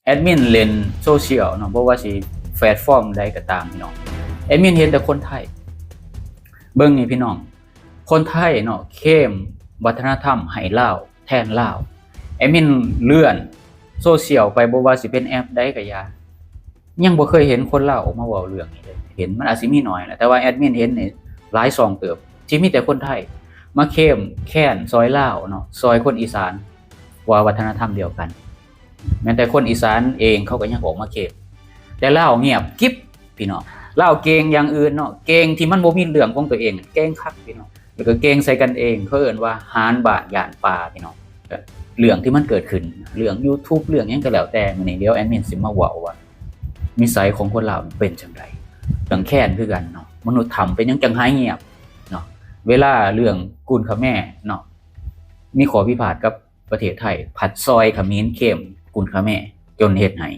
แอดมินเล่นโซเชียลเนาะบ่ว่าสิแพลตฟอร์มใดก็ตามพี่น้องแอดมินเห็นแต่คนไทยเบิ่งนี่พี่น้องคนไทยเนาะเข้มวัฒนธรรมให้ลาวแทนลาวแอดมินเลื่อนโซเชียลไปบ่ว่าสิเป็นแอปใดก็อย่ายังบ่เคยเห็นคนลาวออกมาเว้าเรื่องนี้เลยเห็นมันอาจสิมีน้อยแหละแต่ว่าแอดมินเห็นนี่หลายช่องเติบที่มีแต่คนไทยมาเข้มแค้นซอยลาวเนาะซอยคนอีสานว่าวัฒนธรรมเดียวกันแม้แต่คนอีสานเองเขาก็ยังออกมาเข้มแต่ลาวเงียบกิ๊บพี่น้องลาวเก่งอย่างอื่นเนาะเก่งที่มันบ่มีเรื่องของตัวเองเก่งคักพี่น้องแล้วก็เก่งใส่กันเองเขาเอิ้นว่าหารบาทย่านป่าพี่น้องเรื่องที่มันเกิดขึ้นเรื่อง YouTube เรื่องหยังก็แล้วแต่มื้อนี้เดี๋ยวแอดมินสิมาเว้าว่านิสัยของคนลาวเป็นจังไดเรื่องแค้นคือกันเนาะมนุษย์ทำเป็นหยังจังหายเงียบเนาะเวลาเรื่องกุนเขมรเนาะมีข้อพิพาทกับประเทศไทยผัดซอยเขมรเข้มกุนเขมรจนเฮ็ดให้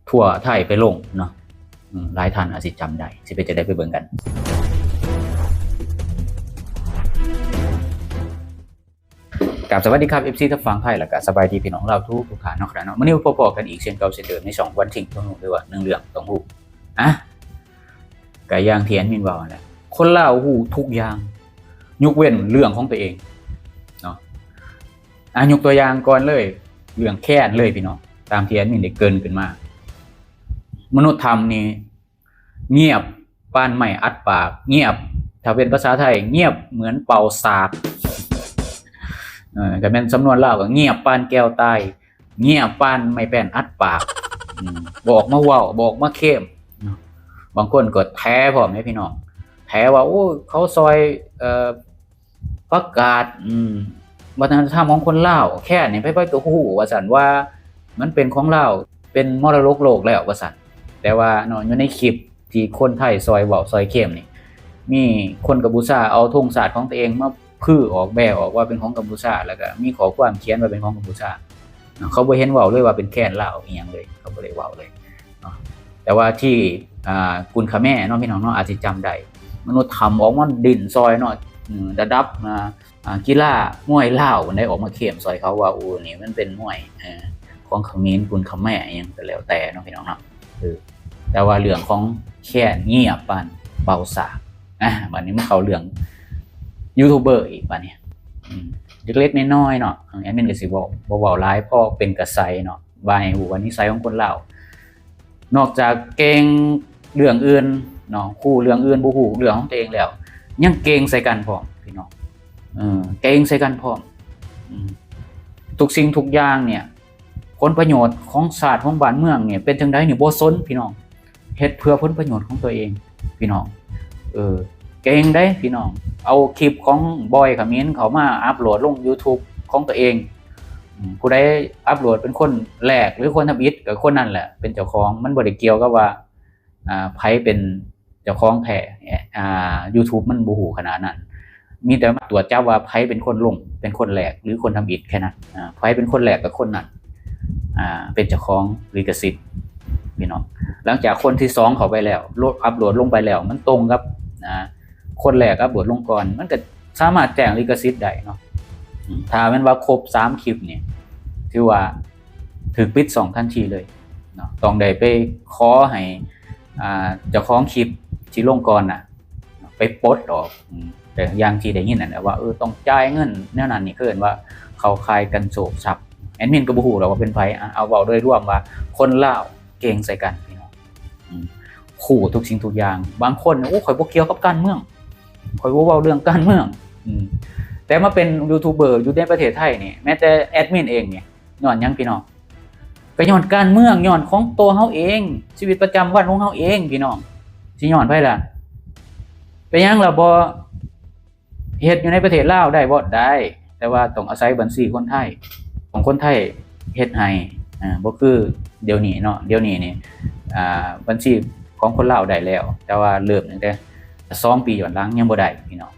ทั่วไทยไปลงเนาะหลายท่านอาจสิจำได้สิเป็นจะได้ไปเบิ่งกันกับสวัสดีครับ FC ทับฟังไทยแล้วก็สบายดีพี่น้องเราทุกท่านเนาะครับเนาะมื้อนี้พบกันอีกเช่นเก่าเช่นเดิมใน2วันทิ้งต้องรู้ด้วยว่า1เรื่องต้องรู้ก็อย่างที่แอดมินว่าแหละคนลาวฮู้ทุกอย่างยกเว้นเรื่องของตัวเองเนาะยกตัวอย่างก่อนเลยเรื่องแค้นเลยพี่น้องตามที่แอดมินได้เกริ่นขึ้นมามนุษย์ธรรมนี่เงียบปานไม้อัดปากเงียบถ้าเป็นภาษาไทยเงียบเหมือนเป่าสากก็เป็นสำนวนลาวก็เงียบปานแก้วตายเงียบปานไม้แป้นอัดปากบอกมาเว้าบอกมาเข้มบางคนก็แท้พร้อมพี่น้องแท้ว่าโอ้เขาซอยประกาศวัฒนธรรมของคนลาวแค่นี้ไปก็ฮู้ว่าซั่นว่ามันเป็นของลาวเป็นมรดกโลกแล้วว่าซั่นแต่ว่าเนาะอยู่ในคลิปที่คนไทยซอยเว้าซอยเข้มนี่มีคนกัมพูชาเอาธงชาติของตัวเองมาพื้อออกแบออกว่าเป็นของกัมพูชาแล้วก็มีข้อความเขียนว่าเป็นของกัมพูชาเขาบ่เห็นเว้าเลยว่าเป็นแค้นลาวอีหยังเลยเขาบ่ได้เว้าเลยเนาะแต่ว่าที่กุนเขมรเนาะพี่น้องเนาะอาจสิจำได้มนุษย์ทำออกมาดินซอยเนาะระดับกีฬามวยลาวได้ออกมาเข้มซอยเขาว่าโอ้นี่มันเป็นมวยของเขมรกุนเขมรอีหยังก็แล้วแต่เนาะพี่น้องเนาะแต่ว่าเรื่องของแค่เงียบปานเป่าสากบัดนี้มันเข้าเรื่องยูทูบเบอร์อีกบัดนี้เล็กๆน้อยๆเนาะแอดมินก็สิบ่เว้าหลายเพราะเป็นกระแสเนาะว่าให้ฮู้ว่านิสัยของคนลาวนอกจากเก่งเรื่องอื่นเนาะคู่เรื่องอื่นบ่ฮู้เรื่องของตัวเองแล้วยังเก่งใส่กันพร้อมพี่น้องเก่งใส่กันพร้อมทุกสิ่งทุกอย่างเนี่ยผลประโยชน์ของชาติของบ้านเมืองเนี่ยเป็นจังได๋นี่บ่สนพี่น้องเฮ็ดเพื่อผลประโยชน์ของตัวเองพี่น้องเก่งได้พี่น้องเอาคลิปของบอยเขมรเขามาอัปโหลดลง YouTube ของตัวเองผู้ใดอัปโหลดเป็นคนแรกหรือคนทำอิฐก็คนนั้นแหละเป็นเจ้าของมันบ่ได้เกี่ยวกับว่าไผเป็นเจ้าของแท้YouTube มันบ่ฮู้ขนาดนั้นมีแต่ตรวจจับว่าไผเป็นคนลงเป็นคนแรกหรือคนทำอิฐแค่นั้นไผเป็นคนแรกกับคนนั้นเป็นเจ้าของลิขสิทธิ์พี่น้องหลังจากคนที่2เข้าไปแล้วอัปโหลดลงไปแล้วมันตรงกับคนแรกอัปโหลดลงก่อนมันก็สามารถแจ้งลิขสิทธิ์ได้เนาะถ้าแม่นว่าครบ3คลิปนี่ถือว่าถูกปิด2ทันทีเลยเนาะต้องได้ไปขอให้เจ้าของคลิปที่ลงก่อนน่ะไปปลดออกแต่อย่างที่ได้ยินนั่นแหละว่าต้องจ่ายเงินแนวนั้นนี่คือเห็นว่าเข้าข่ายกันโชคทรัพย์แอดมินก็บ่ฮู้หรอกว่าเป็นไผเอาเว้าโดยรวมว่าคนลาวเก่งใส่กันพี่น้องขู่ทุกสิ่งทุกอย่างบางคนข่อยบ่เกี่ยวกับการเมืองข่อยบ่เว้าเรื่องการเมืองแต่มาเป็นยูทูบเบอร์อยู่ในประเทศไทยนี่แม้แต่แอดมินเองเนี่ยย้อนหยังพี่น้องก็ย้อนการเมืองย้อนของตัวเฮาเองชีวิตประจำวันของเฮาเองพี่น้องสิย้อนไผล่ะไปหยังล่ะบ่เฮ็ดอยู่ในประเทศลาวได้บ่ได้แต่ว่าต้องอาศัยบัญชีคนไทยของคนไทยเฮ็ดให้บ่คือเดี๋ยวนี้เนาะเดี๋ยวนี้นี่บัญชีของคนลาวได้แล้วแต่ว่าเริ่มตั้งแต่2 ปีย้อนหลังยังบ่ได้พี่น้อง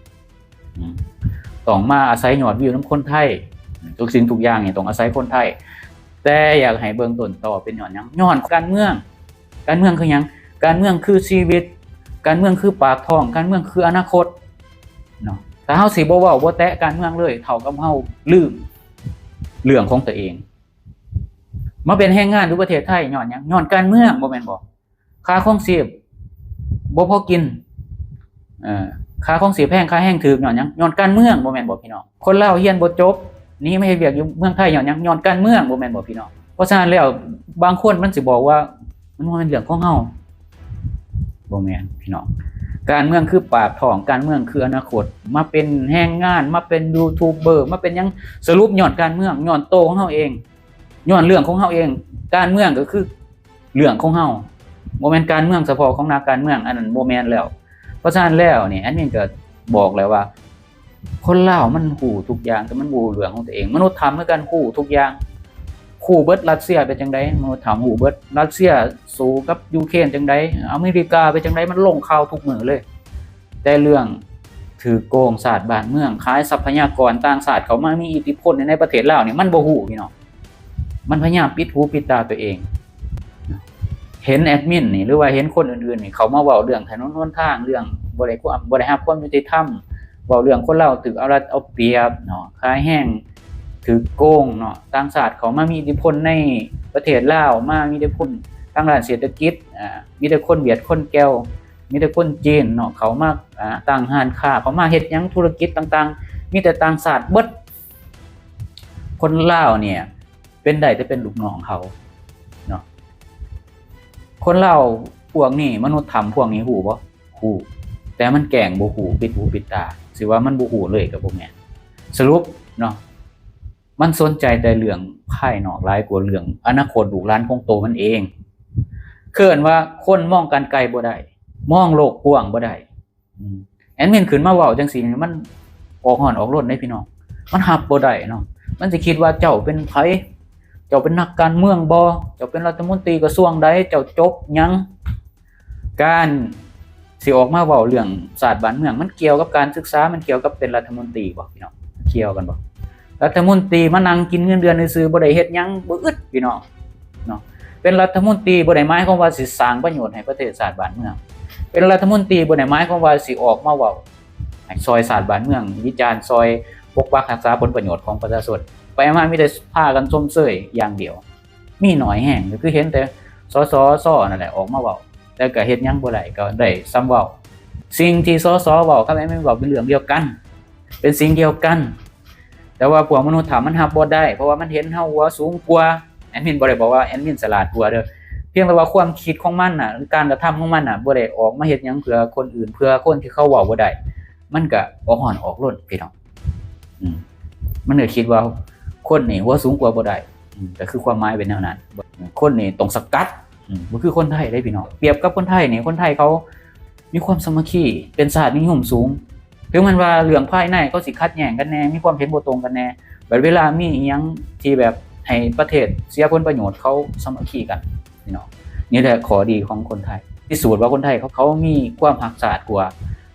ต้องมาอาศัยยอดวิวนำคนไทยทุกสิ่งทุกอย่างนี่ต้องอาศัยคนไทยแต่อยากให้เบิ่งต้นตอเป็นย้อนหยังย้อนการเมืองคือหยังการเมืองคือชีวิตการเมืองคือปากท้องการเมืองคืออนาคตเนาะถ้าเฮาสิบ่เว้าบ่แตะการเมืองเลยเท่ากับเฮาลืมเรื่องของตัวเอง มาเป็นแรงงานอยู่ประเทศไทยย้อนหยังย้อนการเมืองบ่แม่นบ่ค่าครองชีพบ่พอกินค่าครองชีพแพงค่าแรงถูกย้อนหยังย้อนการเมืองบ่แม่นบ่พี่น้องคนลาวเรียนบ่จบหนีมาเฮ็ดเวียกอยู่เมืองไทยย้อนหยังย้อนการเมืองบ่แม่นบ่พี่น้องเพราะฉะนั้นแล้วบางคนมันสิบอกว่ามันบ่แม่นเรื่องของเฮาบ่แม่นพี่น้องการเมืองคือปากท้องการเมืองคืออนาคตมาเป็นแรงงานมาเป็นยูทูบเบอร์มาเป็นหยังสรุปย้อนการเมืองย้อนโตของเฮาเองย้อนเรื่องของเฮาเองการเมืองก็คือเรื่องของเฮาบ่แม่นการเมืองเฉพาะของนักการเมืองอันนั้นบ่แม่นแล้วเพราะฉะนั้นแล้วนี่อันนี้ก็บอกแล้วว่าคนลาวมันฮู้ทุกอย่างแต่มันบ่รู้เรื่องของตัวเองมนุษย์ทำคือกันฮู้ทุกอย่างฮู้เบิดรัสเซียเป็นจังได๋มนุษย์ทำฮู้เบิดรัสเซียสู้กับยูเครนจังได๋อเมริกาเป็นจังได๋มันลงข่าวทุกมื้อเลยแต่เรื่องถือโกงชาติบ้านเมืองขายทรัพยากรต่างชาติเขามามีอิทธิพลในประเทศลาวนี่มันบ่ฮู้พี่น้องมันพยายามปิดหูปิดตาตัวเองเห็นแอดมินนี่หรือว่าเห็นคนอื่นๆนี่เขามาเว้าเรื่องถนนหนทางเรื่องบ่ได้รับความยุติธรรมเว้าเรื่องคนลาวถูกเอารัดเอาเปรียบเนาะขายแห้งถือโกงเนาะต่างชาติเขามามีอิทธิพลในประเทศลาวมามีอิทธิพลทางด้านเศรษฐกิจมีแต่คนเวียดคนแก้วมีแต่คนจีนเนาะเขามาตั้งห้านค้าเขามาเฮ็ดหยังธุรกิจต่างๆมีแต่ต่างชาติเบิดคนลาวเนี่ยเป็นได้แต่เป็นลูกน้องเขาเนาะคนลาวพวกนี้มนุษย์ทำพวกนี้ฮู้บ่ฮู้แต่มันแกล้งบ่ฮู้ปิดหูปิดตาสิว่ามันบ่ฮู้เลยก็บ่แม่นสรุปเนาะมันสนใจแต่เรื่องภายนอกหลายกว่าเรื่องอนาคตลูกหลานของโตมันเองเคิ้นว่าคนมองกันไกลบ่ได้มองโลกกว้างบ่ได้แอดมินขึ้นมาเว้าจังซี่นี่มันออกฮ้อนออกรนได้พี่น้องมันรับบ่ได้เนาะมันสิคิดว่าเจ้าเป็นไผเจ้าเป็นนักการเมืองบ่เจ้าเป็นรัฐมนตรีกระทรวงใดเจ้าจบหยังการสิออกมาเว้าเรื่องศาสตร์บ้านเมืองมันเกี่ยวกับการศึกษามันเกี่ยวกับเป็นรัฐมนตรีบ่พี่น้องเกี่ยวกันบ่รัฐมนตรีมานั่งกินเงินเดือนซื่อๆบ่ได้เฮ็ดหยังบ่อึดพี่น้องเนาะเป็นรัฐมนตรีบ่ได้หมายความว่าสิสร้างประโยชน์ให้ประเทศชาติบ้านเมืองเป็นรัฐมนตรีบ่ได้หมายความว่าสิออกมาเว้าให้ซอยชาติบ้านเมืองวิจารณ์ซอยปกปักรักษาผลประโยชน์ของประชาชนไปมามีแต่พากันชมเชยอย่างเดียวมีน้อยแห่งก็คือเห็นแต่สสนั่นแหละออกมาเว้าแต่ก็เฮ็ดหยังบ่ได้ก็ได้ซ้ำเว้าสิ่งที่สสเว้ากับแม่นเว้าเป็นเรื่องเดียวกันเป็นสิ่งเดียวกันแต่ว่าพวกมนุษย์ถ้ามันรับบ่ได้เพราะว่ามันเห็นเฮาว่าสูงกว่าแอดมินบ่ได้บอกว่าแอดมินฉลาดกว่าเด้อเพียงแต่ว่าความคิดของมันน่ะการกระทำของมันน่ะบ่ได้ออกมาเฮ็ดหยังเพื่อคนอื่นเพื่อคนที่เขาเว้าบ่ได้มันก็ออกฮ้อนออกรนพี่น้องมันก็คิดว่าคนนี่หัวสูงกว่าบ่ได้ก็คือความหมายเป็นแนวนั้นคนนี่ต้องสกัดบ่คือคนไทยได้พี่น้องเปรียบกับคนไทยนี่คนไทยเขามีความสามัคคีเป็นชาตินิยมสูงถึงมันว่าเรื่องภายในเขาสิขัดแย้งกันแน่มีความเห็นบ่ตรงกันแน่บัดเวลามีอีหยังที่แบบให้ประเทศเสียผลประโยชน์เขาสามัคคีกันพี่น้องนี่แหละข้อดีของคนไทยพิสูจน์ว่าคนไทยเขามีความรักชาติกว่า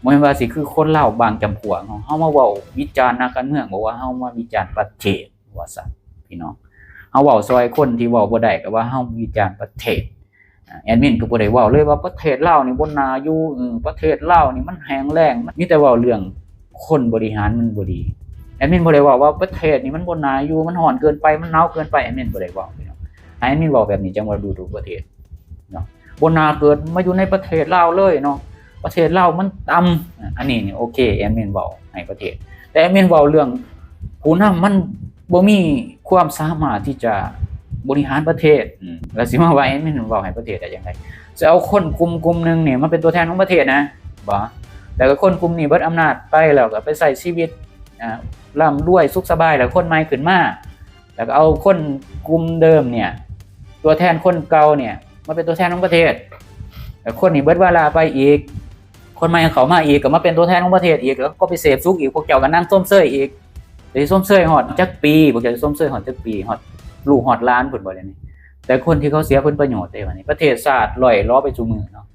บ่แม่นว่าสิคือคนลาวบางจำพวกเฮามาเว้าวิจารณ์นักการเมืองบอกว่าเฮามาวิจารณ์ประเทศว่าซั่นพี่น้องเฮาเว้าซอยคนที่เว้าบ่ได้ก็ว่าเฮาวิจารณ์ประเทศแอดมินก็บ่ได้เว้าเลยว่าประเทศลาวนี่บ่น่าอยู่ประเทศลาวนี่มันแห้งแล้งมีแต่เว้าเรื่องคนบริหารมันบ่ดีแอดมินบ่ได้เว้าว่าประเทศนี่มันบ่น่าอยู่มันร้อนเกินไปมันหนาวเกินไปแอดมินบ่ได้เว้าพี่น้องแอดมินเว้าแบบนี้จังว่าดูถูกประเทศเนาะบ่น่าเกิดมาอยู่ในประเทศลาวเลยเนาะประเทศลาวมันต่ำอันนี้นี่โอเคแอดมินเว้าให้ประเทศแต่แอดมินเว้าเรื่องผู้นำมันบ่มีความสามารถที่จะบริหารประเทศแล้วสิมาว่าแอดมินเว้าให้ประเทศได้จังได๋จะเอาคนกลุ่มนึงนี่มาเป็นตัวแทนของประเทศนะบ่แต่ก็คนกลุ่มนี้เบิดอำนาจไปแล้วก็ไปใช้ชีวิตร่ำรวยสุขสบายแล้วคนใหม่ขึ้นมาแล้วก็เอาคนกลุ่มเดิมเนี่ยตัวแทนคนเก่าเนี่ยมาเป็นตัวแทนของประเทศแล้วคนนี้เบิดเวลาไปอีกคนใหม่เขามาอีกก็มาเป็นตัวแทนของประเทศอีกแล้วก็ไปเสพสุขอีกพวกเจ้าก็นั่งส้มเซ้ยอีกสิส้มเซ้ยฮอดจักปีพวกเจ้าสิส้มเซ้ยฮอดจักปีฮอดลูกฮอดล้านพุ่นบ่ได้นี่แต่คนที่เขาเสียผลประโยชน์ได้ว่านี่ประเทศชาติล่อยล้อไปซุมื้อเนาะ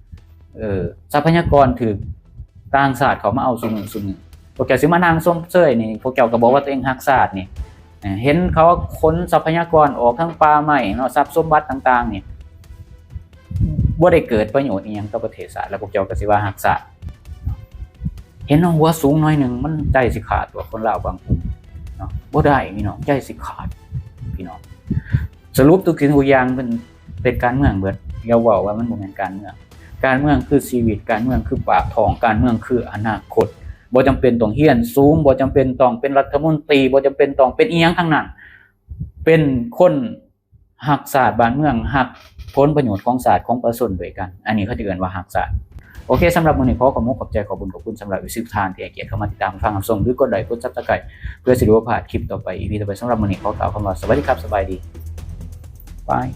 ทรัพยากรถูกต่างชาติเขามาเอาซุมื้อพวกเจ้าสิมานั่งส้มเซ้ยนี่พวกเจ้าก็บอกว่าตัวเองรักชาตินี่เห็นเขาขนทรัพยากรออกทั้งป่าไม้เนาะทรัพย์สมบัติต่างๆนี่บ่ได้เกิดประโยชน์อีหยังกับประเทศชาติแล้วพวกเจ้าก็สิว่ารักชาติเห็นน้องหัวสูงหน่อยนึงมันใจสิขาดตัวคนลาวบางกลุ่มเนาะบ่ได้พี่น้องใจสิขาดพี่น้อง สรุปทุกสิ่งทุกอย่างเป็นการเมืองเบิดอย่าเว้าว่ามันบ่แม่นการเมืองการเมืองคือชีวิตการเมืองคือปากท้องการเมืองคืออนาคตบ่จำเป็นต้องเรียนสูงบ่จำเป็นต้องเป็นรัฐมนตรีบ่จำเป็นต้องเป็นอีหยังทั้งนั้นเป็นคนรักชาติบ้านเมืองรักผลประโยชน์ของชาติของประชาชนด้วยกันอันนี้เขาจะเรียกว่ารักชาติโอเคสำหรับมื้อนี้ขอบคุณขอบใจขอบคุณสำหรับวิสิทานที่ให้เกียรติเข้ามาติดตามฟังรับชมหรือกดไลค์กด Subscribe เพื่อสิได้บ่พลาดคลิปต่อไป EP ต่อไปสำหรับมื้อนี้ขอกล่าวคำว่าสวัสดีครับสบายดีบาย